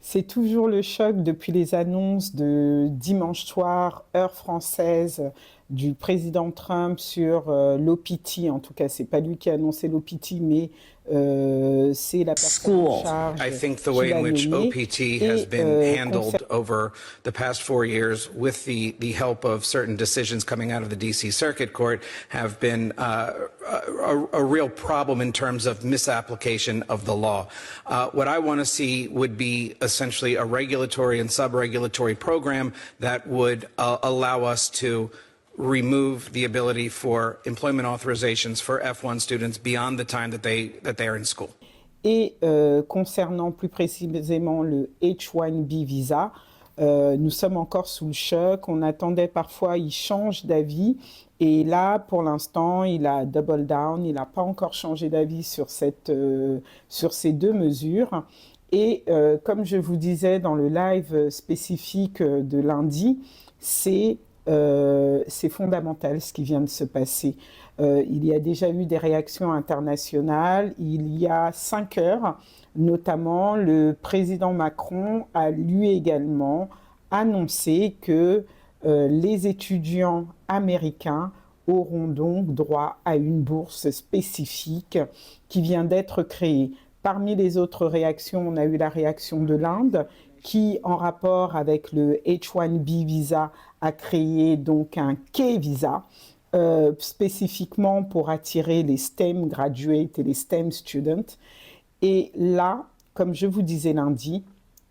C'est toujours le choc depuis les annonces de dimanche soir, heure française, du président Trump sur l'OPT. En tout cas, c'est pas lui qui a annoncé l'OPT, mais c'est la personne en School. charge I think the qui way in l'a which nommé. OPT has been handled over the past 4 years with the help of certain decisions coming out of the DC Circuit Court have been a real problem in terms of misapplication of the law. What I want to see would be essentially a regulatory and sub-regulatory program that would allow us to remove the ability for employment authorizations for F1 students beyond the time that they are in school. Et concernant plus précisément le H-1B visa, nous sommes encore sous le choc. On attendait parfois, il change d'avis. Et là, pour l'instant, il a double down. Il n'a pas encore changé d'avis sur ces deux mesures. Et comme je vous disais dans le live spécifique de lundi, c'est fondamental ce qui vient de se passer. Il y a déjà eu des réactions internationales. Il y a 5 heures, notamment, le président Macron a lui également annoncé que les étudiants américains auront donc droit à une bourse spécifique qui vient d'être créée. Parmi les autres réactions, on a eu la réaction de l'Inde qui, en rapport avec le H-1B visa, a créé donc un K-visa, spécifiquement pour attirer les STEM graduates et les STEM students. Et là, comme je vous disais lundi,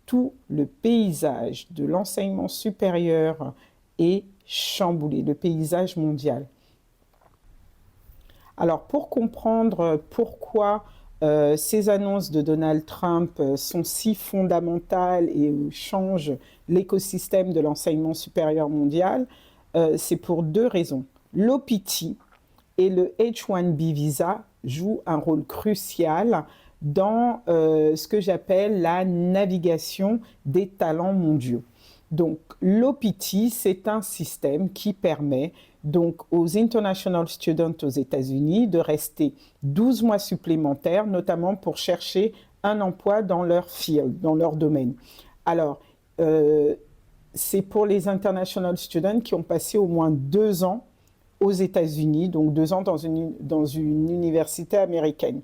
tout le paysage de l'enseignement supérieur est chamboulé, le paysage mondial. Alors, pour comprendre pourquoi ces annonces de Donald Trump sont si fondamentales et changent l'écosystème de l'enseignement supérieur mondial, c'est pour 2 raisons. L'OPT et le H-1B visa jouent un rôle crucial dans ce que j'appelle la navigation des talents mondiaux. Donc, l'OPT, c'est un système qui permet donc aux international students aux États-Unis de rester 12 mois supplémentaires, notamment pour chercher un emploi dans leur field, dans leur domaine. Alors, c'est pour les international students qui ont passé au moins 2 ans aux États-Unis, donc 2 ans dans une université américaine.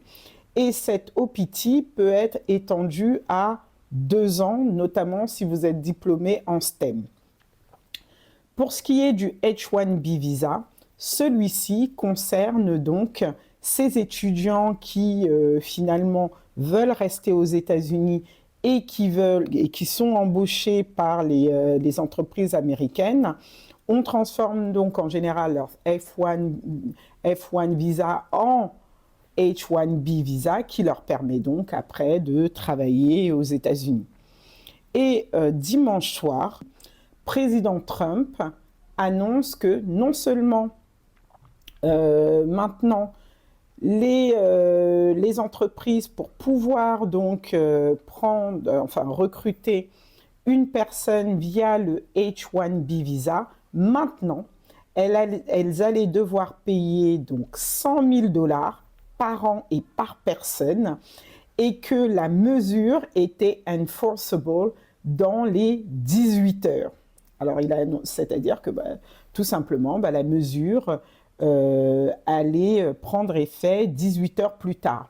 Et cette OPT peut être étendue à 2 ans, notamment si vous êtes diplômé en STEM. Pour ce qui est du H-1B visa, celui-ci concerne donc ces étudiants qui finalement veulent rester aux États-Unis et qui sont embauchés par les entreprises américaines. On transforme donc en général leur F1 visa en H-1B visa qui leur permet donc après de travailler aux États-Unis. Et dimanche soir, président Trump annonce que non seulement maintenant les entreprises pour pouvoir donc recruter une personne via le H-1B visa, maintenant elles allaient devoir payer donc $100,000 par an et par personne et que la mesure était enforceable dans les 18 heures. Alors, c'est-à-dire que tout simplement, la mesure allait prendre effet 18 heures plus tard.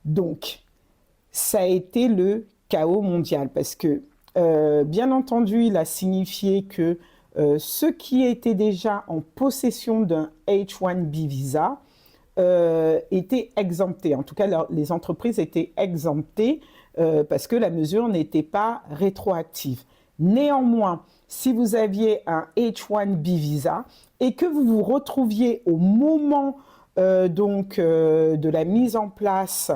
Donc, ça a été le chaos mondial parce que, bien entendu, il a signifié que ceux qui étaient déjà en possession d'un H-1B visa étaient exemptés. En tout cas, les entreprises étaient exemptées parce que la mesure n'était pas rétroactive. Néanmoins, si vous aviez un H-1B visa et que vous vous retrouviez au moment de la mise en place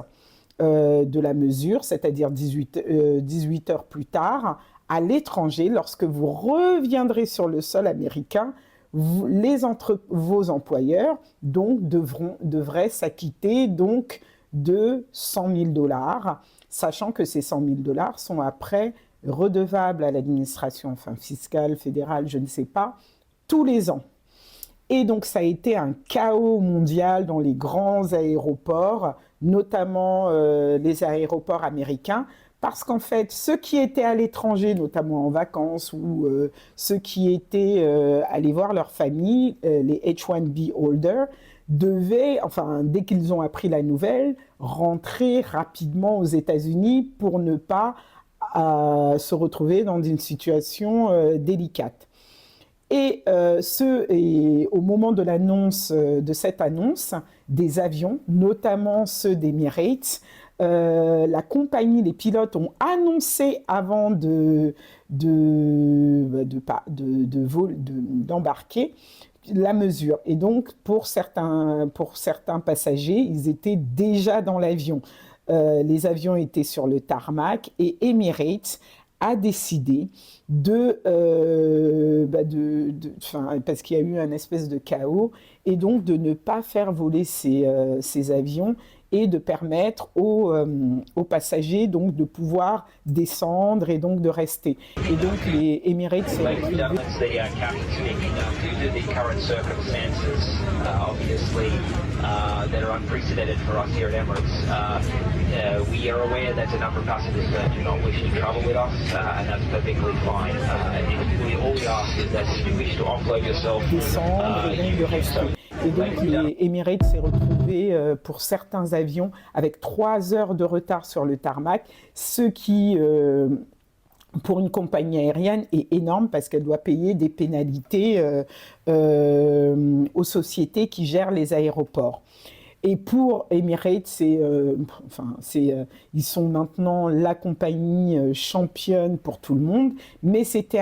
de la mesure, c'est-à-dire 18 heures plus tard, à l'étranger, lorsque vous reviendrez sur le sol américain, vos employeurs donc devraient s'acquitter donc de $100,000, sachant que ces $100,000 sont après redevables à l'administration fiscale, fédérale, je ne sais pas, tous les ans. Et donc, ça a été un chaos mondial dans les grands aéroports, notamment les aéroports américains, Parce qu'en fait, ceux qui étaient à l'étranger, notamment en vacances, ou ceux qui étaient allés voir leur famille, les H-1B holders, devaient, enfin, dès qu'ils ont appris la nouvelle, rentrer rapidement aux États-Unis pour ne pas se retrouver dans une situation délicate. Et au moment de l'annonce, de cette annonce, des avions, notamment ceux d'Emirates, la compagnie, les pilotes ont annoncé avant d'embarquer la mesure. Et donc, pour certains passagers, ils étaient déjà dans l'avion. Les avions étaient sur le tarmac et Emirates a décidé parce qu'il y a eu un espèce de chaos, et donc de ne pas faire voler ces avions et de permettre aux passagers donc de pouvoir descendre et donc de rester. Et donc les Emirates se retrouvaient... that are unprecedented for us here at Emirates. We are aware that a number of passengers do not wish to travel with us, and that's perfectly fine. All we ask is that if you wish to offload yourself, descendre et donc de rester. Et donc les Emirates s'est retrouvé pour certains avions avec 3 heures de retard sur le tarmac, ce qui pour une compagnie aérienne est énorme parce qu'elle doit payer des pénalités aux sociétés qui gèrent les aéroports. Et pour Emirates, ils sont maintenant la compagnie championne pour tout le monde, mais c'est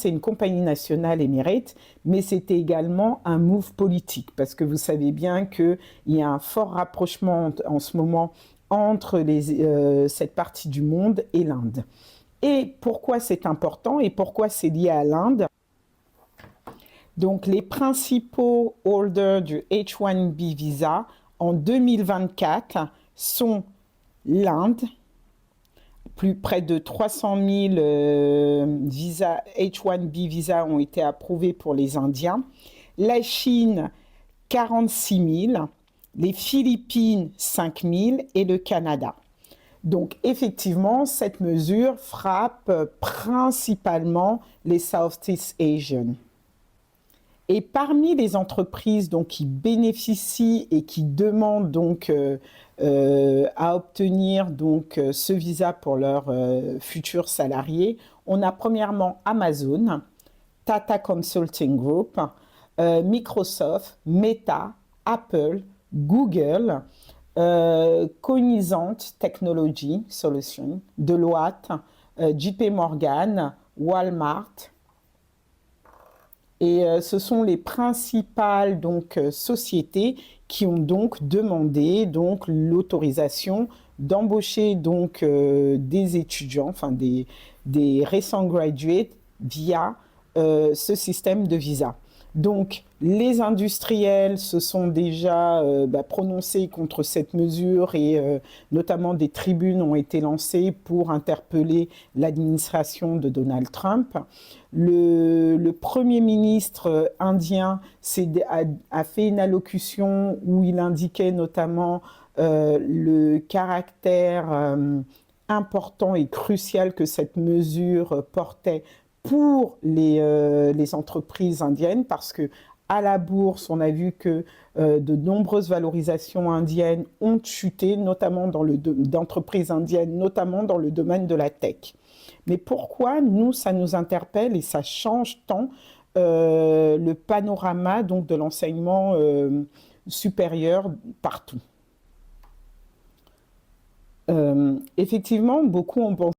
une compagnie nationale Emirates, mais c'était également un move politique, parce que vous savez bien qu'il y a un fort rapprochement en ce moment entre cette partie du monde et l'Inde. Et pourquoi c'est important et pourquoi c'est lié à l'Inde? Donc, les principaux holders du H-1B visa en 2024 sont l'Inde, près de 300 000 visas H-1B visa ont été approuvés pour les Indiens, la Chine 46 000, les Philippines 5 000 et le Canada. Donc, effectivement, cette mesure frappe principalement les Southeast Asians. Et parmi les entreprises donc, qui bénéficient et qui demandent donc, à obtenir donc, ce visa pour leurs futurs salariés, on a premièrement Amazon, Tata Consulting Group, Microsoft, Meta, Apple, Google, Cognizant Technology Solutions, Deloitte, JP Morgan, Walmart. Et ce sont les principales donc, sociétés qui ont donc demandé donc, l'autorisation d'embaucher donc, des étudiants, enfin des récents graduates via ce système de visa. Donc, les industriels se sont déjà prononcés contre cette mesure et notamment des tribunes ont été lancées pour interpeller l'administration de Donald Trump. Le Premier ministre indien a fait une allocution où il indiquait notamment le caractère important et crucial que cette mesure portait pour les entreprises indiennes, parce que à la bourse, on a vu que de nombreuses valorisations indiennes ont chuté, notamment d'entreprises indiennes, notamment dans le domaine de la tech. Mais pourquoi nous, ça nous interpelle et ça change tant le panorama donc, de l'enseignement supérieur partout? Effectivement, beaucoup ont pensé